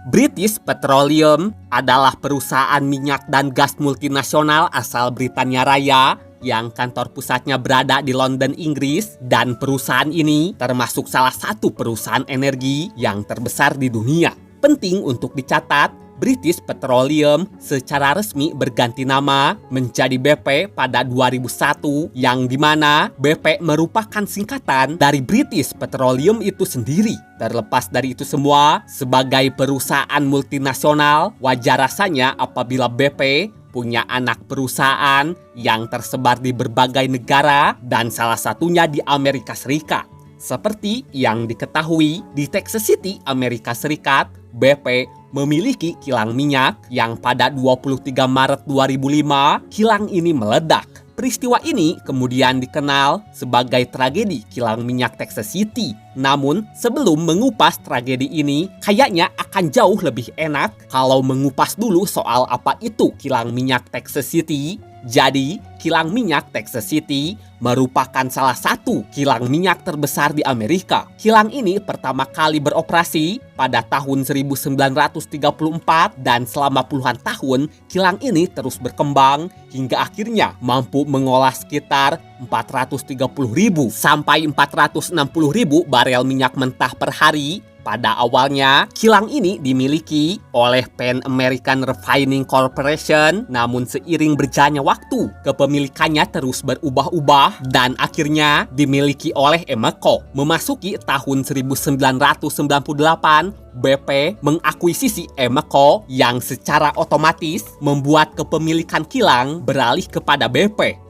British Petroleum adalah perusahaan minyak dan gas multinasional asal Britania Raya yang kantor pusatnya berada di London, Inggris, dan perusahaan ini termasuk salah satu perusahaan energi yang terbesar di dunia. Penting untuk dicatat, British Petroleum secara resmi berganti nama menjadi BP pada 2001, yang dimana BP merupakan singkatan dari British Petroleum itu sendiri. Terlepas dari itu semua, sebagai perusahaan multinasional, wajar rasanya apabila BP punya anak perusahaan yang tersebar di berbagai negara dan salah satunya di Amerika Serikat. Seperti yang diketahui, di Texas City, Amerika Serikat, BP memiliki kilang minyak yang pada 23 Maret 2005, kilang ini meledak. Peristiwa ini kemudian dikenal sebagai tragedi kilang minyak Texas City. Namun, sebelum mengupas tragedi ini, kayaknya akan jauh lebih enak kalau mengupas dulu soal apa itu kilang minyak Texas City. Jadi, kilang minyak Texas City merupakan salah satu kilang minyak terbesar di Amerika. Kilang ini pertama kali beroperasi pada tahun 1934 dan selama puluhan tahun, kilang ini terus berkembang hingga akhirnya mampu mengolah sekitar 430.000 sampai 460.000 barel minyak mentah per hari. Pada awalnya, kilang ini dimiliki oleh Pan American Refining Corporation, namun seiring berjalannya waktu, kepemilikannya terus berubah-ubah dan akhirnya dimiliki oleh Emeco. Memasuki tahun 1998, BP mengakuisisi Emeco yang secara otomatis membuat kepemilikan kilang beralih kepada BP.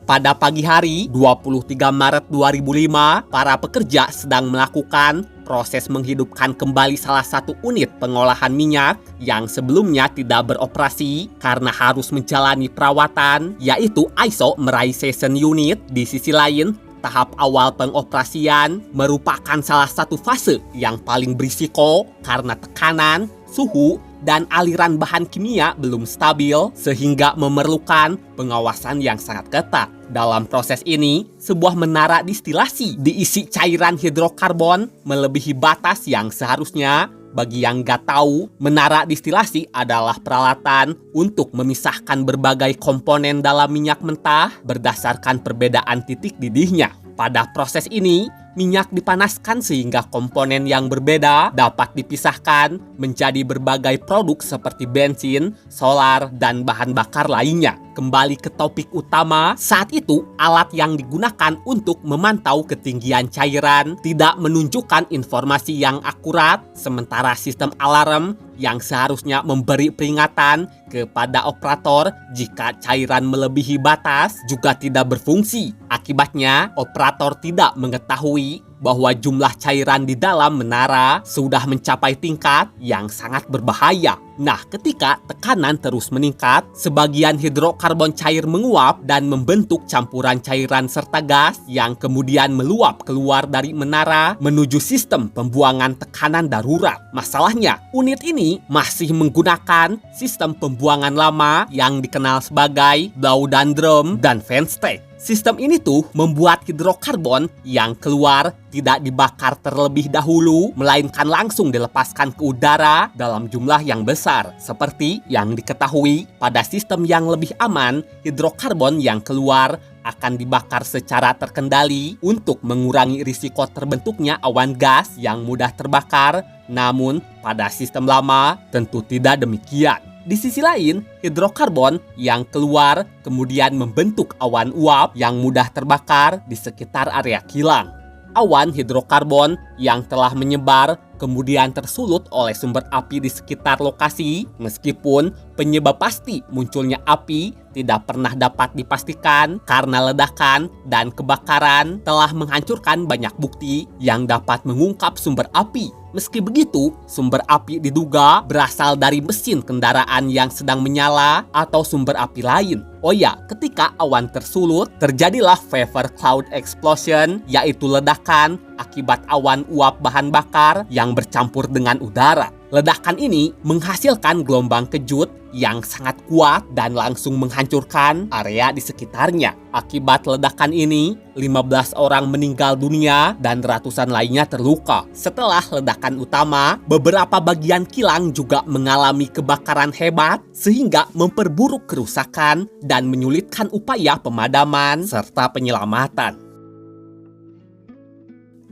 Pada pagi hari 23 Maret 2005, para pekerja sedang melakukan proses menghidupkan kembali salah satu unit pengolahan minyak yang sebelumnya tidak beroperasi karena harus menjalani perawatan, yaitu Isomerization Unit. Di sisi lain, tahap awal pengoperasian merupakan salah satu fase yang paling berisiko karena tekanan, suhu, dan aliran bahan kimia belum stabil sehingga memerlukan pengawasan yang sangat ketat. Dalam proses ini, sebuah menara distilasi diisi cairan hidrokarbon melebihi batas yang seharusnya. Bagi yang nggak tahu, menara distilasi adalah peralatan untuk memisahkan berbagai komponen dalam minyak mentah berdasarkan perbedaan titik didihnya. Pada proses ini, minyak dipanaskan sehingga komponen yang berbeda dapat dipisahkan menjadi berbagai produk seperti bensin, solar, dan bahan bakar lainnya. Kembali ke topik utama, saat itu alat yang digunakan untuk memantau ketinggian cairan tidak menunjukkan informasi yang akurat, sementara sistem alarm yang seharusnya memberi peringatan kepada operator jika cairan melebihi batas juga tidak berfungsi. Akibatnya, operator tidak mengetahui bahwa jumlah cairan di dalam menara sudah mencapai tingkat yang sangat berbahaya. Nah, ketika tekanan terus meningkat, sebagian hidrokarbon cair menguap dan membentuk campuran cairan serta gas yang kemudian meluap keluar dari menara menuju sistem pembuangan tekanan darurat. Masalahnya, unit ini masih menggunakan sistem pembuangan lama yang dikenal sebagai blow down drum dan vent stack. Sistem ini tuh membuat hidrokarbon yang keluar tidak dibakar terlebih dahulu, melainkan langsung dilepaskan ke udara dalam jumlah yang besar. Seperti yang diketahui, pada sistem yang lebih aman, hidrokarbon yang keluar akan dibakar secara terkendali untuk mengurangi risiko terbentuknya awan gas yang mudah terbakar. Namun, pada sistem lama tentu tidak demikian. Di sisi lain, hidrokarbon yang keluar kemudian membentuk awan uap yang mudah terbakar di sekitar area kilang. Awan hidrokarbon yang telah menyebar kemudian tersulut oleh sumber api di sekitar lokasi, meskipun penyebab pasti munculnya api tidak pernah dapat dipastikan karena ledakan dan kebakaran telah menghancurkan banyak bukti yang dapat mengungkap sumber api. Meski begitu, sumber api diduga berasal dari mesin kendaraan yang sedang menyala atau sumber api lain. Oh ya, ketika awan tersulut, terjadilah vapor cloud explosion, yaitu ledakan akibat awan uap bahan bakar yang bercampur dengan udara. Ledakan ini menghasilkan gelombang kejut yang sangat kuat dan langsung menghancurkan area di sekitarnya. Akibat ledakan ini, 15 orang meninggal dunia dan ratusan lainnya terluka. Setelah ledakan utama, beberapa bagian kilang juga mengalami kebakaran hebat sehingga memperburuk kerusakan dan menyulitkan upaya pemadaman serta penyelamatan.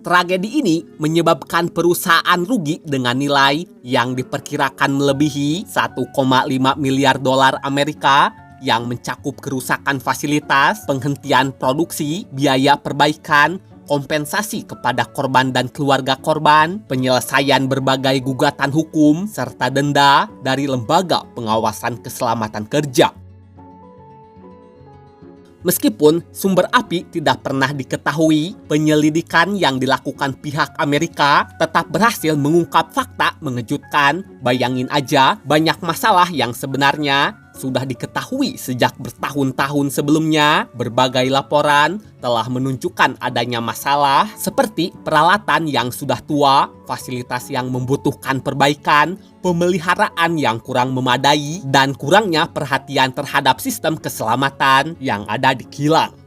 Tragedi ini menyebabkan perusahaan rugi dengan nilai yang diperkirakan melebihi 1,5 miliar dolar Amerika yang mencakup kerusakan fasilitas, penghentian produksi, biaya perbaikan, kompensasi kepada korban dan keluarga korban, penyelesaian berbagai gugatan hukum, serta denda dari Lembaga Pengawasan Keselamatan Kerja. Meskipun sumber api tidak pernah diketahui, penyelidikan yang dilakukan pihak Amerika tetap berhasil mengungkap fakta mengejutkan. Bayangin aja, banyak masalah yang sebenarnya sudah diketahui sejak bertahun-tahun sebelumnya. Berbagai laporan telah menunjukkan adanya masalah seperti peralatan yang sudah tua, fasilitas yang membutuhkan perbaikan, pemeliharaan yang kurang memadai, dan kurangnya perhatian terhadap sistem keselamatan yang ada di kilang.